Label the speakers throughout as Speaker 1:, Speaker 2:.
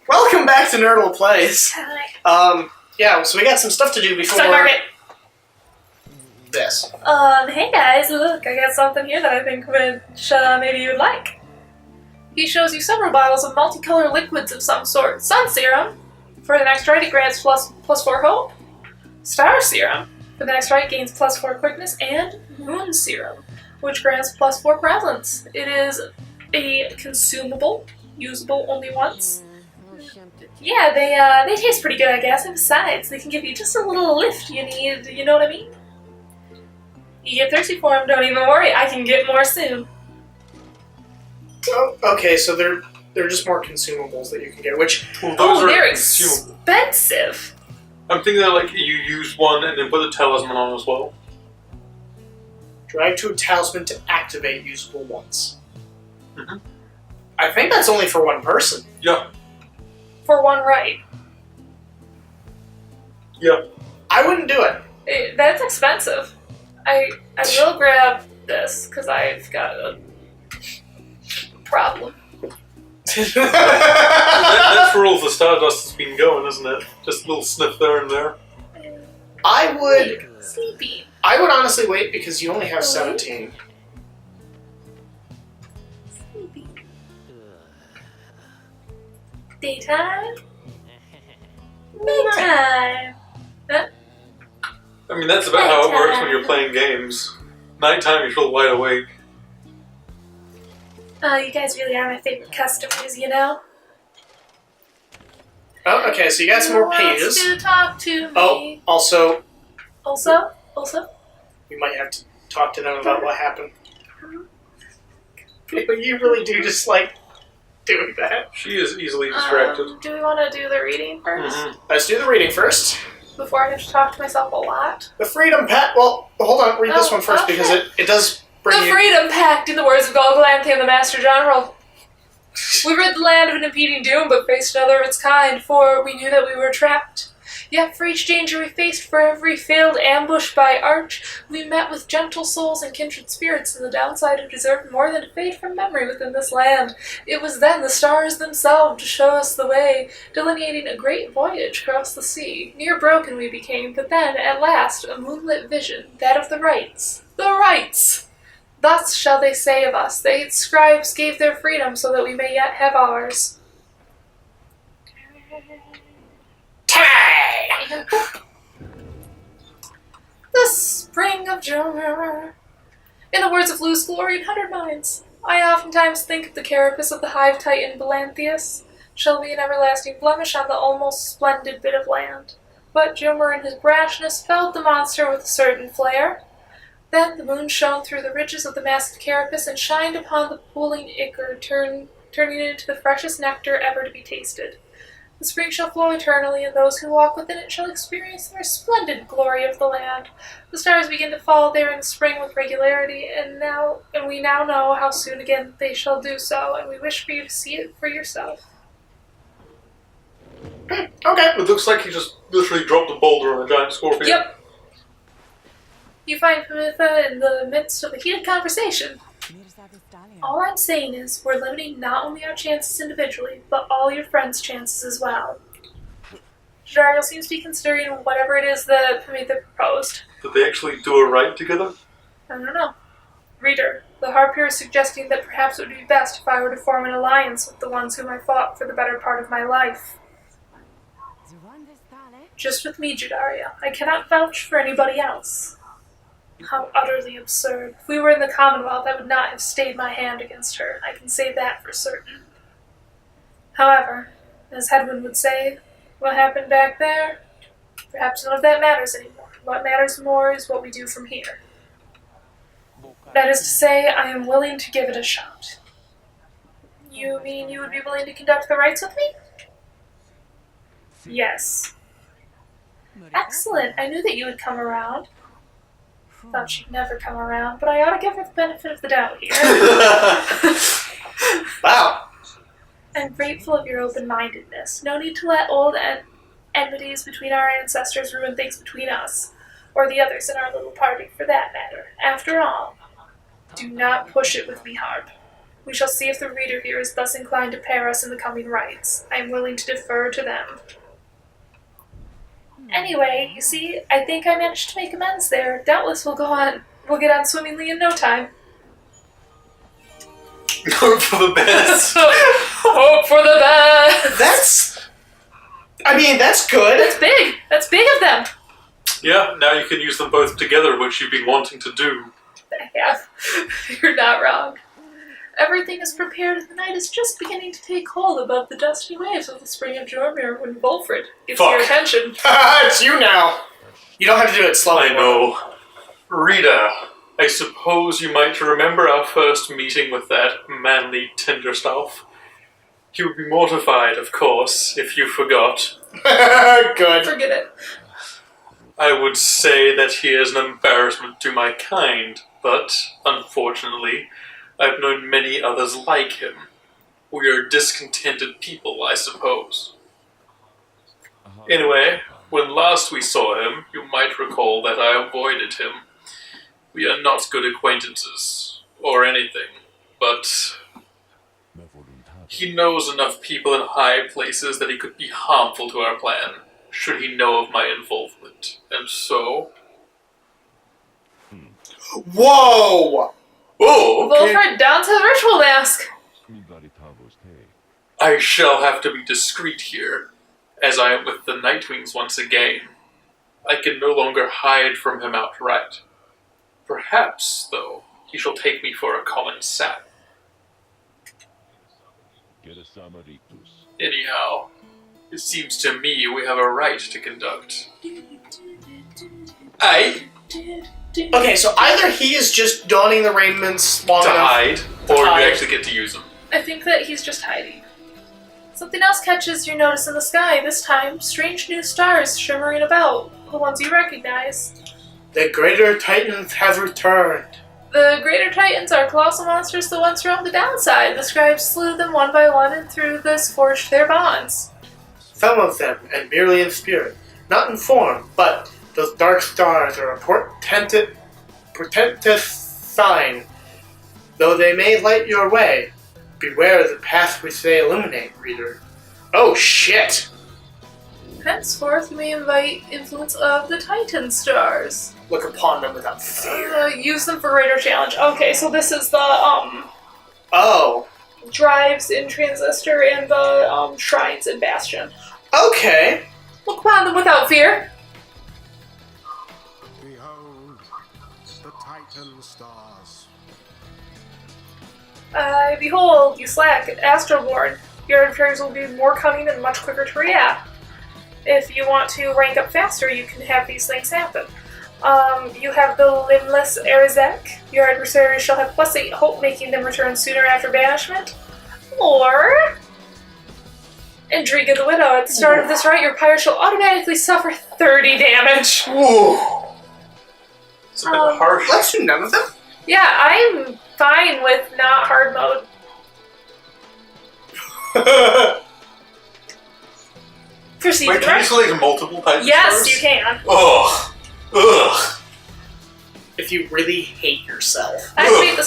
Speaker 1: Welcome back to NerdoloPlays.
Speaker 2: Hi.
Speaker 1: Yeah, so we got some stuff to do before...
Speaker 2: Stock market.
Speaker 1: This.
Speaker 2: Hey guys, look, I got something here that I think maybe you would like. He shows you several bottles of multicolored liquids of some sort. Sun serum. For the next right, it grants plus 4 hope. Star serum. For the next right, gains plus 4 quickness. And moon serum, which grants plus 4 presence. It is a consumable, usable only once. Yeah, they taste pretty good, I guess, and besides, they can give you just a little lift you need, you know what I mean? You get thirsty for them, don't even worry, I can get more soon.
Speaker 1: Oh, okay, so they're just more consumables that you can get, which...
Speaker 2: Well, they're expensive!
Speaker 3: I'm thinking that, like, you use one and then put the talisman on as well.
Speaker 1: Drag to a talisman to activate usable once.
Speaker 3: Mm-hmm.
Speaker 1: I think that's only for one person.
Speaker 3: Yeah.
Speaker 2: For one right.
Speaker 3: Yeah.
Speaker 1: I wouldn't do it.
Speaker 2: That's expensive. I will grab this, because I've got a problem.
Speaker 3: That's where all the stardust has been going, isn't it? Just a little sniff there and there.
Speaker 1: I would...
Speaker 2: Sleepy.
Speaker 1: I would honestly wait because you only have 17.
Speaker 2: Sleepy. Daytime? Nighttime.
Speaker 3: I mean, that's about how it works when you're playing games. Nighttime, you feel wide awake.
Speaker 2: Oh, you guys really are my favorite customers, you know?
Speaker 1: Oh, okay, so you got some more pages.
Speaker 2: To talk to me.
Speaker 1: Oh, also...
Speaker 2: Also?
Speaker 1: We might have to talk to them about what happened. You really do just like doing that.
Speaker 3: She is easily distracted.
Speaker 2: Do we want to do the reading first?
Speaker 3: Mm-hmm.
Speaker 1: Let's do the reading first.
Speaker 2: Before I have to talk to myself a lot?
Speaker 1: The Freedom Pact... Well, hold on, read this one first because it does bring
Speaker 2: The
Speaker 1: you...
Speaker 2: Freedom Pact, in the words of Golgolanthian, the Master General. We rid the land of an impeding doom, but faced another of its kind, for we knew that we were trapped. Yet for each danger we faced, for every failed ambush by arch, we met with gentle souls and kindred spirits, and the downside who deserved more than to fade from memory within this land. It was then the stars themselves to show us the way, delineating a great voyage across the sea. Near broken we became, but then, at last, a moonlit vision, that of the rights. The rights! Thus shall they say of us, the scribes gave their freedom so that we may yet have ours. The spring of Jomer. In the words of Lou's Glory in 100 Minds, I oftentimes think of the carapace of the hive titan Belanthius shall be an everlasting blemish on the almost splendid bit of land. But Jomer in his brashness felled the monster with a certain flare. Then the moon shone through the ridges of the massive carapace and shined upon the pooling ichor, turning it into the freshest nectar ever to be tasted. The spring shall flow eternally, and those who walk within it shall experience the resplendent glory of the land. The stars begin to fall there in the spring with regularity, and we now know how soon again they shall do so, and we wish for you to see it for yourself.
Speaker 1: Okay.
Speaker 3: It looks like he just literally dropped a boulder on a giant scorpion.
Speaker 2: Yep. You find Pamitha in the midst of a heated conversation. All I'm saying is, we're limiting not only our chances individually, but all your friends' chances as well. Jadariel seems to be considering whatever it is that Pamitha proposed.
Speaker 3: Did they actually do a ride together?
Speaker 2: I don't know. Reader, the Harpier is suggesting that perhaps it would be best if I were to form an alliance with the ones whom I fought for the better part of my life. Just with me, Jadariel. I cannot vouch for anybody else. How utterly absurd. If we were in the Commonwealth, I would not have stayed my hand against her. I can say that for certain. However, as Hedwin would say, what happened back there? Perhaps none of that matters anymore. What matters more is what we do from here. That is to say, I am willing to give it a shot. You mean you would be willing to conduct the rites with me? Yes. Excellent. I knew that you would come around. Thought she'd never come around, but I ought to give her the benefit of the doubt here.
Speaker 1: Wow.
Speaker 2: I'm grateful of your open-mindedness. No need to let old enmities between our ancestors ruin things between us, or the others in our little party, for that matter. After all, do not push it with me, Harp. We shall see if the reader here is thus inclined to pair us in the coming rites. I am willing to defer to them. Anyway, you see, I think I managed to make amends there. Doubtless we'll get on swimmingly in no time.
Speaker 3: Hope for the best.
Speaker 2: Hope for the best!
Speaker 1: That's good.
Speaker 2: That's big! That's big of them!
Speaker 3: Yeah, now you can use them both together, which you've been wanting to do.
Speaker 2: I have. You're not wrong. Everything is prepared and the night is just beginning to take hold above the dusty waves of the spring of Jormir when Wolfred gets your attention.
Speaker 1: It's you now. You don't have to do it slowly.
Speaker 3: I know. Rita, I suppose you might remember our first meeting with that manly Tinderstaff. He would be mortified, of course, if you forgot.
Speaker 1: Good.
Speaker 2: Forget it.
Speaker 3: I would say that he is an embarrassment to my kind, but, unfortunately, I've known many others like him. We are discontented people, I suppose. Anyway, when last we saw him, you might recall that I avoided him. We are not good acquaintances, or anything, but he knows enough people in high places that he could be harmful to our plan, should he know of my involvement. And so...
Speaker 1: Whoa!
Speaker 3: Oh, okay.
Speaker 2: Wolfred, down to the ritual mask!
Speaker 3: I shall have to be discreet here, as I am with the Nightwings once again. I can no longer hide from him outright. Perhaps, though, he shall take me for a common sap. Anyhow, it seems to me we have a rite to conduct.
Speaker 1: Okay, so either he is just donning the raiments long
Speaker 3: To
Speaker 1: enough
Speaker 3: hide,
Speaker 1: to
Speaker 3: or
Speaker 1: hide.
Speaker 3: you actually get to use them.
Speaker 2: I think that he's just hiding. Something else catches your notice in the sky, this time strange new stars shimmering about, the ones you recognize.
Speaker 1: The greater titans have returned.
Speaker 2: The greater titans are colossal monsters that once roamed the downside. The scribes slew them one by one and through this forged their bonds.
Speaker 1: Some of them, and merely in spirit, not in form, but those dark stars are a portentous sign. Though they may light your way, beware the path which they illuminate, reader. Oh shit!
Speaker 2: Henceforth, you may invite influence of the Titan stars.
Speaker 1: Look upon them without fear.
Speaker 2: Use them for greater challenge. Okay, so this is the,
Speaker 1: Oh.
Speaker 2: drives in Transistor and the, shrines in Bastion.
Speaker 1: Okay.
Speaker 2: Look upon them without fear.
Speaker 4: Behold, the Titan stars.
Speaker 2: Behold, you slack, Astroborn. Your adversaries will be more cunning and much quicker to react. If you want to rank up faster, you can have these things happen. You have the limbless Erizek. Your adversaries shall have +8 hope, making them return sooner after banishment. Or... Indriga the Widow. At the start of this rite, your pyre shall automatically suffer 30 damage.
Speaker 1: Whoa.
Speaker 3: It's a bit harsh.
Speaker 1: Let's do none of them.
Speaker 2: Yeah, I'm fine with not hard mode. Proceed
Speaker 3: Wait,
Speaker 2: to the
Speaker 3: can you
Speaker 2: rest.
Speaker 3: select multiple Titan
Speaker 2: Yes,
Speaker 3: stars?
Speaker 2: you can.
Speaker 3: Ugh. Ugh.
Speaker 1: If you really hate yourself.
Speaker 2: Activate the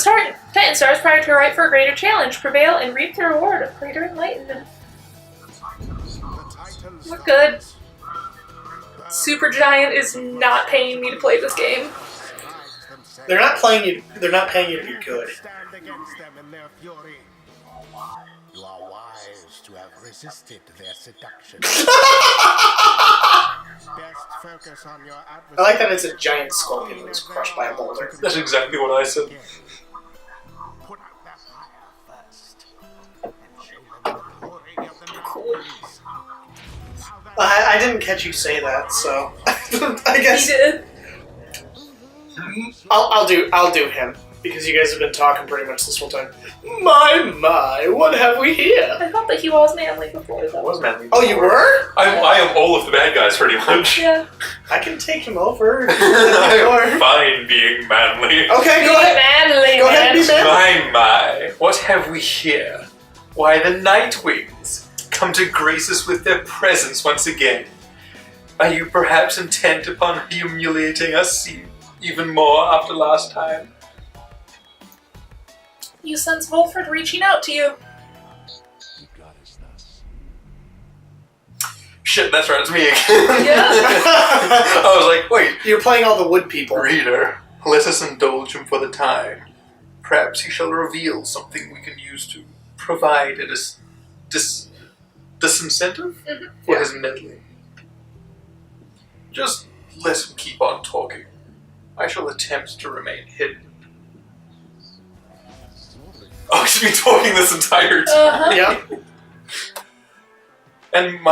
Speaker 2: Titan stars prior to a rite for a greater challenge. Prevail and reap the reward of greater enlightenment. We're good. Supergiant is not paying me to play this game.
Speaker 1: They're not paying you to be good.
Speaker 4: Stand against them in their fury. You are wise to have resisted their seduction. Best focus on your adversary.
Speaker 1: I like that it's a giant scorpion that was crushed by a boulder.
Speaker 3: That's exactly what I said.
Speaker 4: Put out that fire first, and show them the glory of the Nerdolopedia.
Speaker 1: I didn't catch you say that, so I
Speaker 2: He
Speaker 1: guess
Speaker 2: did.
Speaker 1: I'll do him because you guys have been talking pretty much this whole time. My, what have we here?
Speaker 2: I thought that he was manly before,
Speaker 3: That
Speaker 2: though.
Speaker 3: was manly.
Speaker 1: Oh, you were?
Speaker 3: I am all of the bad guys, pretty much.
Speaker 2: Yeah.
Speaker 1: I can take him over.
Speaker 3: I'm fine being manly.
Speaker 1: Okay, go
Speaker 2: Be
Speaker 1: ahead.
Speaker 2: manly,
Speaker 1: Go ahead,
Speaker 2: man.
Speaker 1: be manly.
Speaker 3: My, what have we here? Why, the Nightwings come to grace us with their presence once again. Are you perhaps intent upon humiliating us even more after last time?
Speaker 2: You sense Volfred reaching out to you.
Speaker 3: Shit, that's right, it's me again.
Speaker 2: Yeah.
Speaker 3: I was like, wait.
Speaker 1: You're playing all the wood people.
Speaker 3: Reader, let us indulge him for the time. Perhaps he shall reveal something we can use to provide a disincentive for his meddling. Just let him keep on talking. I shall attempt to remain hidden. Oh, he's been talking this entire time.
Speaker 1: Yeah.
Speaker 3: And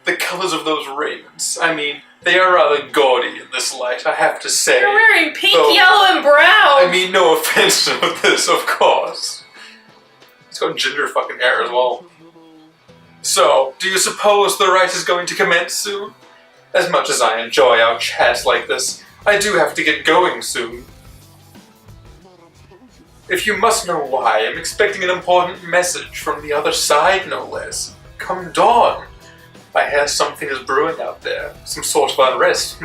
Speaker 3: the colors of those raiments. I mean, they are rather gaudy in this light, I have to say.
Speaker 2: You're wearing pink,
Speaker 3: Though,
Speaker 2: yellow, and brown.
Speaker 3: I mean, no offense to this, of course. He's got ginger fucking hair as well. So, do you suppose the rite is going to commence soon? As much as I enjoy our chats like this, I do have to get going soon. If you must know why, I'm expecting an important message from the other side, no less. Come dawn. I hear something is brewing out there. Some sort of unrest,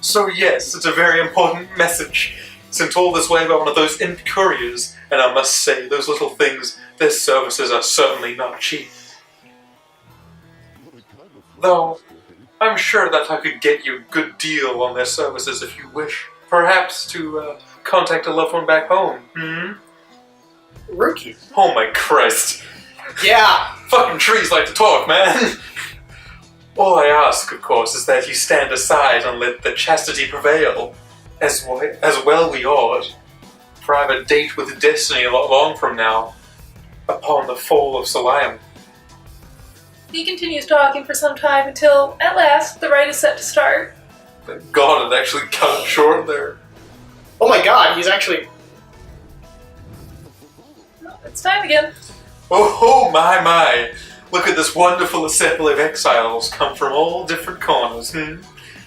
Speaker 3: So yes, it's a very important message. Sent all this way by one of those imp couriers, and I must say, those little things, their services are certainly not cheap. Though, I'm sure that I could get you a good deal on their services if you wish. Perhaps to contact a loved one back home,
Speaker 1: Rookie.
Speaker 3: Oh my Christ.
Speaker 1: Yeah.
Speaker 3: Fucking trees like to talk, man. All I ask, of course, is that you stand aside and let the chastity prevail. As well we ought. For I have a date with destiny not long from now, upon the fall of Salayam.
Speaker 2: He continues talking for some time until, at last, the rite is set to start.
Speaker 3: Thank God it actually cut it short there.
Speaker 1: Oh my god, he's actually...
Speaker 2: It's time again.
Speaker 3: Oh my. Look at this wonderful assembly of exiles come from all different corners,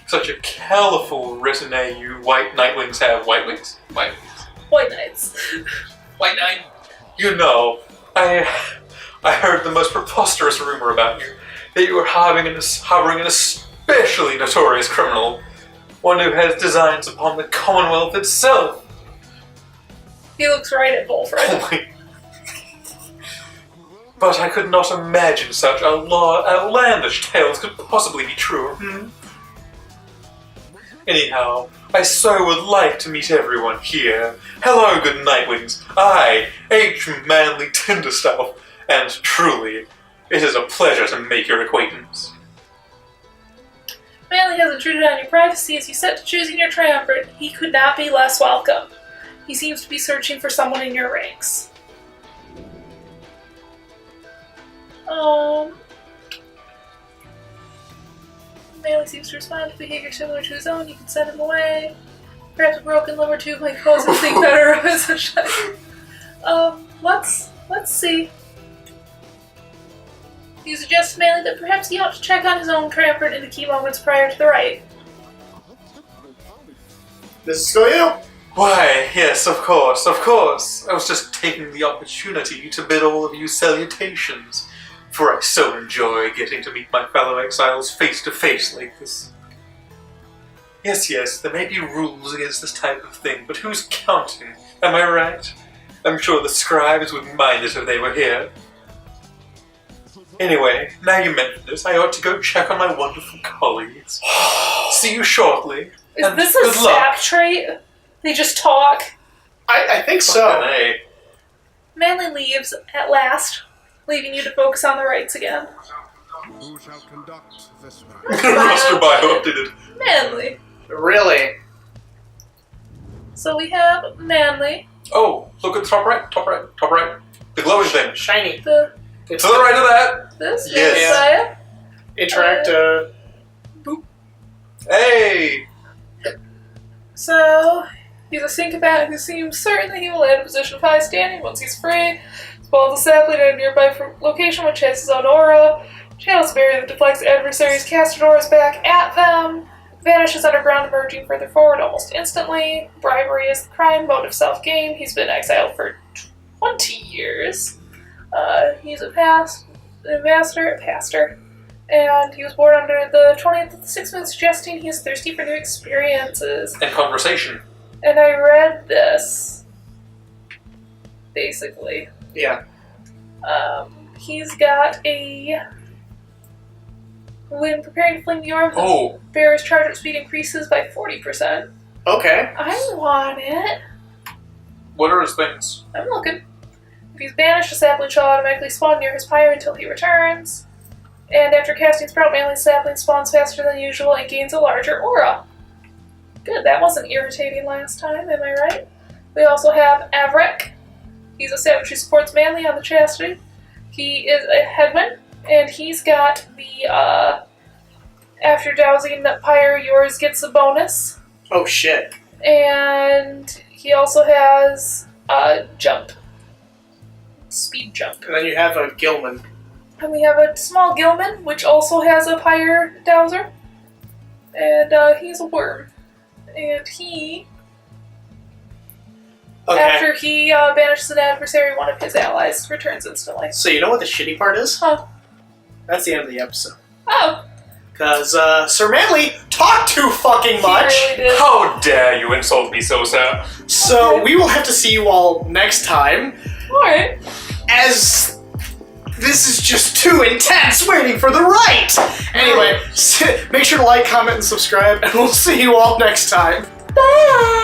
Speaker 3: Such a colorful retinue you white nightwings have. White wings? White wings.
Speaker 2: White Knights.
Speaker 3: White Knight. You know, I heard the most preposterous rumor about you. That you were harboring an especially notorious criminal. One who has designs upon the Commonwealth itself.
Speaker 2: He looks right at Volfred.
Speaker 3: Oh my... But I could not imagine such outlandish tales could possibly be true. Anyhow, I so would like to meet everyone here. Hello, good Nightwings. I, H. Manly Tinderstaff, and truly, it is a pleasure to make your acquaintance.
Speaker 2: Manly has intruded on your privacy as you set to choosing your triumvirate. He could not be less welcome. He seems to be searching for someone in your ranks. Manly seems to respond to behavior similar to his own. You can send him away. Perhaps a broken lower tube might cause him to think better of his shutting. Let's see. You suggest to Manly that perhaps he ought to check on his own triumvirate in the key moments prior to the rite.
Speaker 1: This is still you.
Speaker 3: Why, yes, of course. I was just taking the opportunity to bid all of you salutations, for I so enjoy getting to meet my fellow exiles face to face like this. Yes, there may be rules against this type of thing, but who's counting? Am I right? I'm sure the scribes wouldn't mind it if they were here. Anyway, now you mentioned it, I ought to go check on my wonderful colleagues. See you shortly.
Speaker 2: Is this a sap trait? They just talk.
Speaker 1: I think so.
Speaker 2: Manly leaves at last, leaving you to focus on the rites again.
Speaker 4: Who shall conduct this man?
Speaker 3: Roster bio updated.
Speaker 2: Manly.
Speaker 1: Really?
Speaker 2: So we have Manly.
Speaker 3: Oh, look at the top right. The glowing thing.
Speaker 1: Shiny.
Speaker 2: The
Speaker 3: To the right of that.
Speaker 2: this
Speaker 3: Yes.
Speaker 2: Messiah.
Speaker 1: Interact, boop.
Speaker 3: Hey!
Speaker 2: So he's a sycophant who seems certain that he will land a position of high standing once he's free. Spawns a sapling at a nearby location which has his own aura. Channels a barrier that deflects adversaries' casted auras back at them. Vanishes underground, emerging further forward almost instantly. Bribery is the crime, motive self-gain. He's been exiled for 20 years. He's a pastor, and he was born under the 20th of the 6th moon, suggesting he is thirsty for new experiences.
Speaker 3: And conversation.
Speaker 2: And I read this. basically.
Speaker 1: Yeah.
Speaker 2: He's got a... When preparing to fling the orb,
Speaker 3: Oh.
Speaker 2: the bearer's charge speed increases by 40%.
Speaker 1: Okay.
Speaker 2: I want it.
Speaker 3: What are his things?
Speaker 2: I'm looking. If he's banished, a sapling shall automatically spawn near his pyre until he returns. And after casting Sprout Manly, sapling spawns faster than usual and gains a larger aura. Good, that wasn't irritating last time, am I right? We also have Avrek. He's a savage who supports Manly on the Chastity. He is a headwind, and he's got the, after dousing the pyre, yours gets a bonus.
Speaker 1: Oh shit.
Speaker 2: And he also has a jump. Speed jump.
Speaker 1: And then you have a Gilman.
Speaker 2: And we have a small Gilman, which also has a pyre dowser. And he's a worm. And he,
Speaker 1: Okay.
Speaker 2: after he banishes an adversary, one of his allies returns instantly.
Speaker 1: So you know what the shitty part is?
Speaker 2: Huh.
Speaker 1: That's the end of the episode.
Speaker 2: Oh,
Speaker 1: Because Sir Manly talked too fucking much.
Speaker 2: he really did.
Speaker 3: How dare you insult me so, sir?
Speaker 1: So
Speaker 2: Okay.
Speaker 1: we will have to see you all next time,
Speaker 2: Alright.
Speaker 1: as this is just too intense waiting for the right. Anyway, make sure to like, comment, and subscribe, and we'll see you all next time.
Speaker 2: Bye!